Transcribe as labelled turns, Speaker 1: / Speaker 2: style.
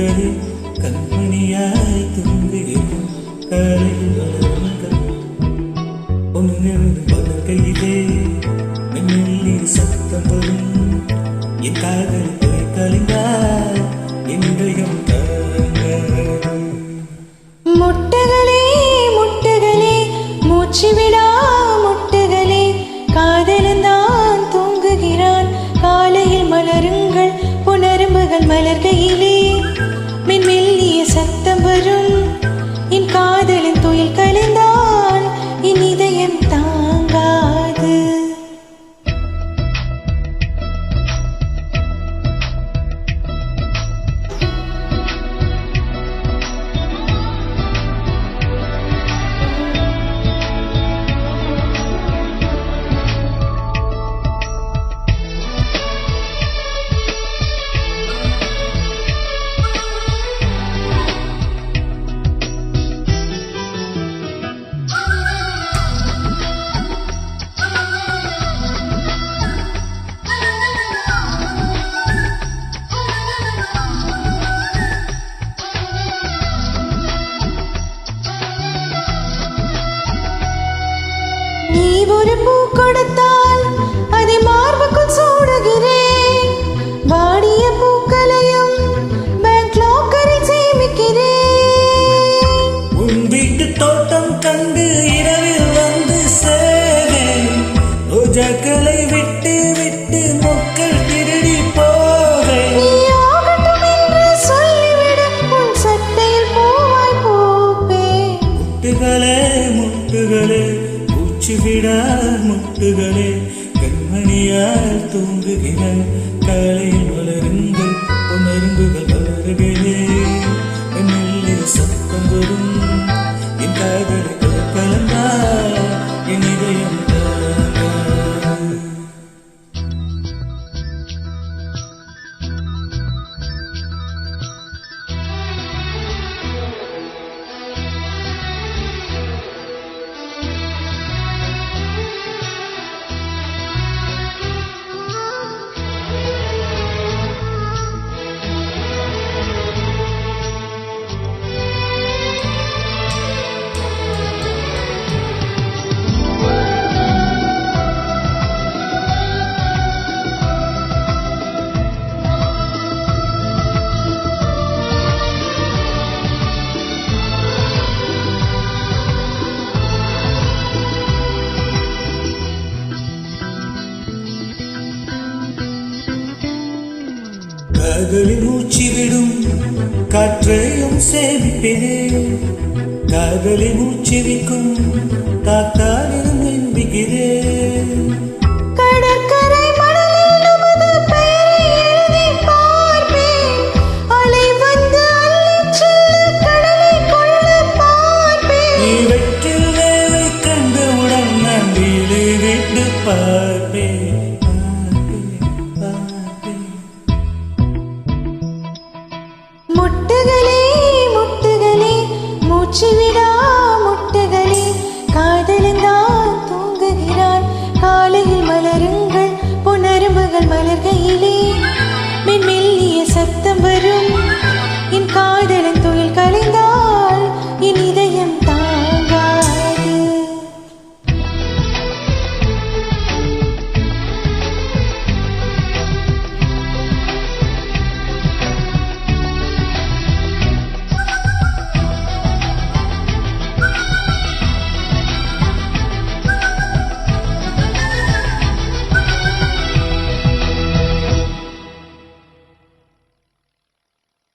Speaker 1: மலர்களே கண்மணியாய் தூங்குகிறோம் காலையில் வளர்ந்தோம் ஒன்றிருந்து வளர்கையிலே மெல்லிய சத்தம் வரும் என் காதல் போய் கலைந்தால் என்னுடையம்
Speaker 2: முட்டுகளே முட்டுகளே மூச்சுவிடா முட்டுகளே காதலந்தான் தூங்குகிறான் காலையில் மலருங்கள் புனரும்புகள் மலர்கையிலே மெல்லிய சத்தம் வரும் என் காதலின் துயில் கலைந்தால் என் இதயம் தாங்காது நீ ஒரு பூ கொடுத்தால் அதை மார்புக்குள் சூடுகிறேன் வாடிய பூக்களையும் பேங்க் லாக்கரில் சேமிக்கிறேன்
Speaker 1: உன் வீட்டு தோட்டம் கண்டு இரவில் வந்து சேரேன் ரோஜாக்களை விட்டு விட்டு மொக்கள் திருடி போவேன்
Speaker 2: நீ ஆகட்டும் என்று சொல்லிவிடு உன் சட்டையில் பூவாய் பூப்பேன்
Speaker 1: முட்டுகளே முட்டுகளே மூச்சுவிடா முட்டுகளே கண்மணியால் தூங்குகிற காலையில் வளருங்கள் புனருங்குகள் வளருகளே மெல்லிய சத்தம் வரும் என் காதலுக்கு கலந்தா என் இதயம் காதலில் மூச்சுவிடும் காற்றையும் சேமிப்பேனே காதலில் மூச்சுவிக்கும் காத்தாலும் நம்புகிறேன்
Speaker 2: கடற்கரை மணலில் நமது பெயரை எழுதி பார்ப்பேன் அலை வந்து அள்ளிச் செல்ல கடலை கொள்ள பார்ப்பேன்
Speaker 1: நீ வெற்றில் வேலை கண்டவுடன் நான் வீடு விட்டு பார்ப்பேன்
Speaker 2: முட்டுகளே முட்டுகளே மூச்சுவிடா